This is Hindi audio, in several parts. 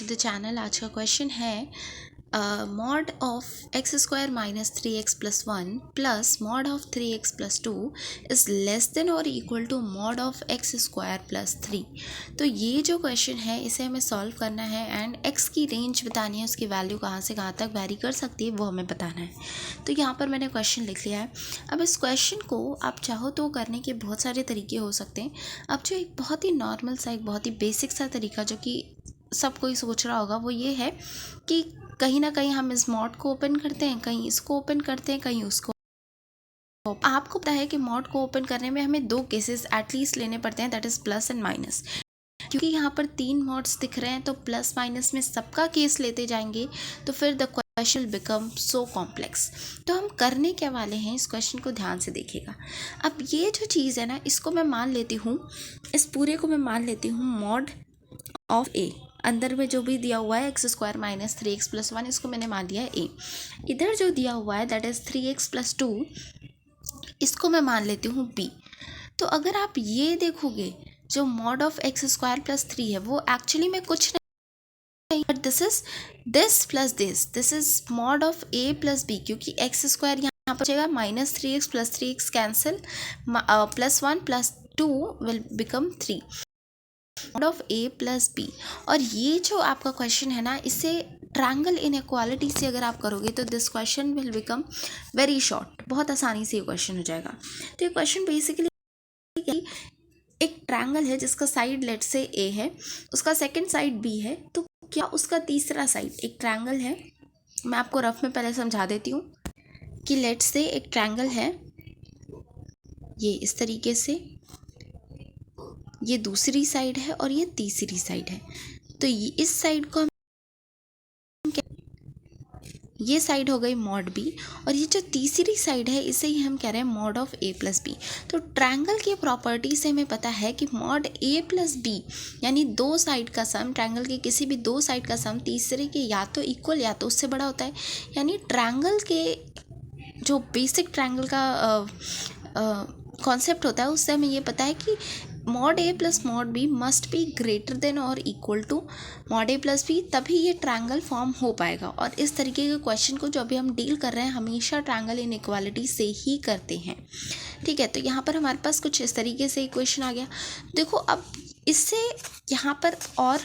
The channel. आज का क्वेश्चन है mod of x square minus 3x plus 1 plus mod of 3x plus 2 is less than और equal to mod of x square plus 3। तो ये जो क्वेश्चन है इसे हमें सॉल्व करना है एंड x की रेंज बतानी है, उसकी वैल्यू कहाँ से कहाँ तक वेरी कर सकती है वो हमें बताना है। तो यहाँ पर मैंने क्वेश्चन लिख लिया है। अब इस क्वेश्चन को आप चाहो तो करने के बहुत सारे तरीके हो सकते हैं। अब जो एक बहुत ही नॉर्मल सा, एक बहुत ही बेसिक सा तरीका जो कि सब कोई सोच रहा होगा वो ये है कि कहीं ना कहीं हम इस मॉड को ओपन करते हैं, कहीं इसको ओपन करते हैं, कहीं उसको। आपको पता है कि मॉड को ओपन करने में हमें दो केसेस एटलीस्ट लेने पड़ते हैं, that is plus and minus. क्योंकि यहाँ पर तीन मॉड्स दिख रहे हैं तो प्लस माइनस में सबका केस लेते जाएंगे तो फिर the question become so complex. तो हम करने क्या वाले हैं, इस क्वेश्चन को ध्यान से देखिएगा। अब ये जो चीज़ है ना, इसको मैं मान लेती हूँ, इस पूरे को मैं मान लेती हूँ मॉड ऑफ ए। अंदर में जो भी दिया हुआ है x square minus 3x plus 1, इसको मैंने मान लिया है ए। इधर जो दिया हुआ है दैट इज 3x प्लस 2, इसको मैं मान लेती हूँ बी। तो अगर आप ये देखोगे जो mod of x square plus 3 है वो एक्चुअली में कुछ नहीं, but this is this plus this is mod of a plus b. क्योंकि एक्स स्क्वायर यहाँ पर बचेगा minus 3x plus 3x cancel, plus 1 plus 2 will become 3 mod of a plus b. और ये जो आपका क्वेश्चन है ना, इसे ट्रायंगल इनइक्वालिटी से अगर आप करोगे तो this question will become very short, बहुत आसानी से ये क्वेश्चन हो जाएगा। तो ये क्वेश्चन बेसिकली एक ट्रायंगल है जिसका साइड लेट से ए है, उसका सेकंड साइड बी है, तो क्या उसका तीसरा साइड एक ट्रायंगल है। मैं आपको रफ में पहले समझा देती हूँ कि लेट से एक ट्रायंगल है ये इस तरीके से, ये दूसरी साइड है और ये तीसरी साइड है। तो ये इस साइड को हम, ये साइड हो गई मॉड बी, और ये जो तीसरी साइड है इसे ही हम कह रहे हैं mod of a plus b. तो ट्रायंगल की प्रॉपर्टी से हमें पता है कि मॉड ए प्लस बी यानी दो साइड का सम, ट्रायंगल के किसी भी दो साइड का सम तीसरे के या तो इक्वल या तो उससे बड़ा होता है। यानी ट्रायंगल के जो बेसिक ट्रायंगल का कॉन्सेप्ट होता है उससे हमें ये पता है कि mod A plus mod B must be greater than और equal to mod A plus B, तभी ये ट्रायंगल फॉर्म हो पाएगा। और इस तरीके के क्वेश्चन को जो अभी हम डील कर रहे हैं हमेशा ट्रायंगल इनइक्वालिटी से ही करते हैं। ठीक है, तो यहाँ पर हमारे पास कुछ इस तरीके से इक्वेशन आ गया। देखो अब इससे यहाँ पर और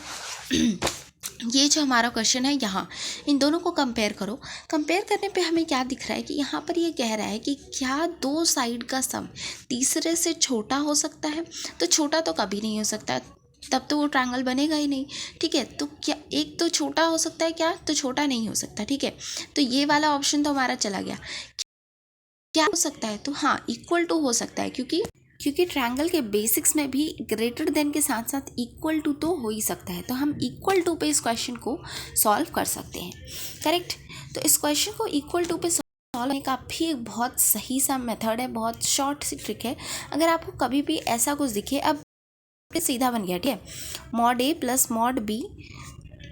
ये जो हमारा क्वेश्चन है यहाँ इन दोनों को कंपेयर करो। कंपेयर करने पे हमें क्या दिख रहा है कि यहाँ पर ये कह रहा है कि क्या दो साइड का सम तीसरे से छोटा हो सकता है। तो छोटा तो कभी नहीं हो सकता, तब तो वो ट्रायंगल बनेगा ही नहीं। ठीक है, तो क्या एक तो छोटा हो सकता है, क्या तो छोटा नहीं हो सकता। ठीक है, तो ये वाला ऑप्शन तो हमारा चला गया। क्या हो सकता है, तो हाँ इक्वल टू हो सकता है, क्योंकि ट्रायंगल के बेसिक्स में भी ग्रेटर देन के साथ साथ इक्वल टू तो हो ही सकता है। तो हम इक्वल टू पे इस क्वेश्चन को सॉल्व कर सकते हैं। करेक्ट, तो इस क्वेश्चन को इक्वल टू पे सॉल्व करने का भी एक बहुत सही सा मेथड है, बहुत शॉर्ट सी ट्रिक है। अगर आपको कभी भी ऐसा कुछ दिखे, अब सीधा बन गया। ठीक है, mod A plus mod b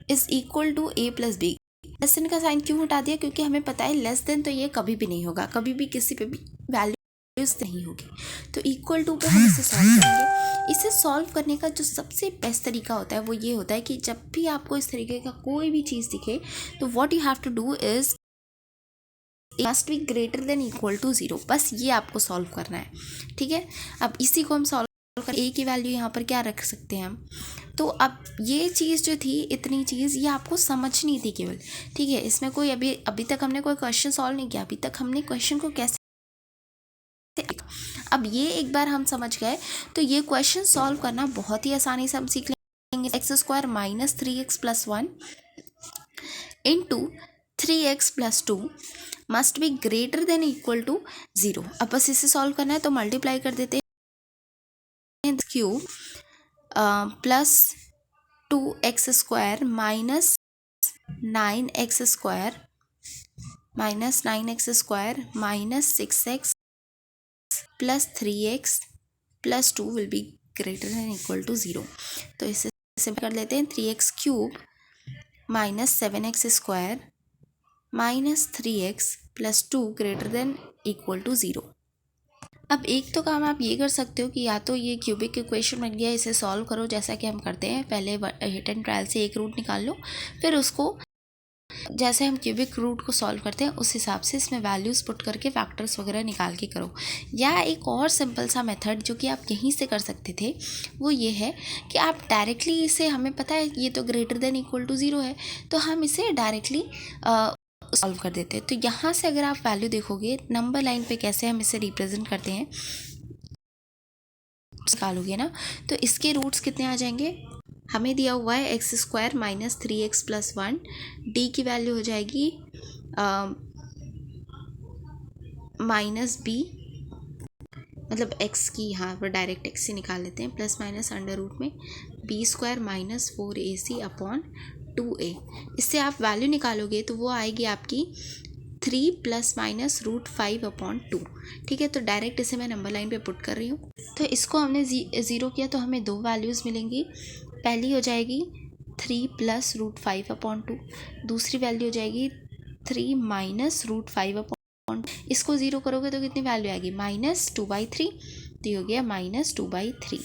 is equal to a plus b. Less than का साइन क्यों हटा दिया, क्योंकि हमें पता है लेस देन तो ये कभी भी नहीं होगा, कभी भी किसी पे भी वैल्यू नहीं होगी। तो इक्वल टू पे हम इसे सॉल्व करेंगे। इसे सॉल्व करने का जो सबसे बेस्ट तरीका होता है वो ये होता है कि जब भी आपको इस तरीके का कोई भी चीज़ दिखे तो what you have to do is must be greater than equal to 0। बस ये आपको सॉल्व करना है। ठीक है, अब इसी को हम सॉल्व कर ए की वैल्यू यहाँ पर क्या रख सकते हैं हम। तो अब ये चीज़ जो थी, इतनी चीज़ ये आपको समझनी थी केवल। ठीक है, इसमें कोई अभी तक हमने कोई क्वेश्चन सॉल्व नहीं किया, अभी तक हमने क्वेश्चन को कैसे, अब ये एक बार हम समझ गए तो ये क्वेश्चन सॉल्व करना बहुत ही आसानी से हम सीख लेंगे। X square minus 3x plus 1 into 3x plus 2 must be greater than equal to 0। अब बस इसे सॉल्व करना है तो मल्टीप्लाई कर देते हैं, cube plus 2x square minus 9x square minus 6x plus 3x plus 2 will be greater than equal to 0। तो इसे सिंपल कर लेते हैं, 3x cube minus 7x square minus 3x plus 2 greater than equal to 0। अब एक तो काम आप ये कर सकते हो कि या तो ये क्यूबिक इक्वेशन बन गया, इसे सॉल्व करो जैसा कि हम करते हैं, पहले हिट एंड ट्रायल से एक रूट निकाल लो, फिर उसको जैसे हम क्यूबिक रूट को सॉल्व करते हैं उस हिसाब से इसमें वैल्यूज़ पुट करके फैक्टर्स वगैरह निकाल के करो। या एक और सिंपल सा मेथड जो कि आप यहीं से कर सकते थे वो ये है कि आप डायरेक्टली इसे, हमें पता है ये तो ग्रेटर देन इक्वल टू 0 है, तो हम इसे डायरेक्टली सॉल्व कर देते हैं। तो यहाँ से अगर आप वैल्यू देखोगे नंबर लाइन पे कैसे हम इसे रिप्रेजेंट करते हैं निकालोगे ना, तो इसके रूट्स कितने आ जाएंगे, हमें दिया हुआ है x square minus 3x plus 1, D की वैल्यू हो जाएगी माइनस बी, मतलब x की यहाँ पर डायरेक्ट x से निकाल लेते हैं, प्लस माइनस अंडर रूट में b square minus 4ac upon 2a। इससे आप वैल्यू निकालोगे तो वो आएगी आपकी 3 प्लस माइनस रूट 5 अपॉन 2। ठीक है, तो डायरेक्ट इसे मैं नंबर लाइन पे पुट कर रही हूँ। तो इसको हमने ज़ीरो किया तो हमें दो वैल्यूज़ मिलेंगी, पहली हो जाएगी 3 प्लस रूट 5 अपॉन 2, दूसरी वैल्यू हो जाएगी 3 माइनस रूट 5 अपॉन, इसको ज़ीरो करोगे तो कितनी वैल्यू आएगी -2/3, तो ये हो गया -2/3।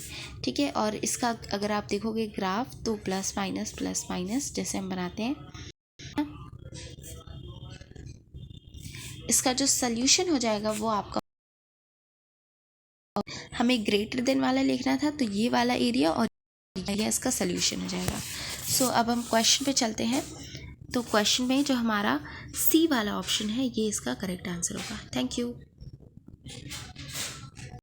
ठीक है, और इसका अगर आप देखोगे ग्राफ तो प्लस माइनस जैसे हम बनाते हैं, इसका जो सल्यूशन हो जाएगा वो आपका, हमें ग्रेटर देन वाला लिखना था तो ये वाला एरिया और ये इसका सल्यूशन हो जाएगा। सो अब हम क्वेश्चन पे चलते हैं। तो क्वेश्चन में जो हमारा सी वाला ऑप्शन है ये इसका करेक्ट आंसर होगा। Thank you.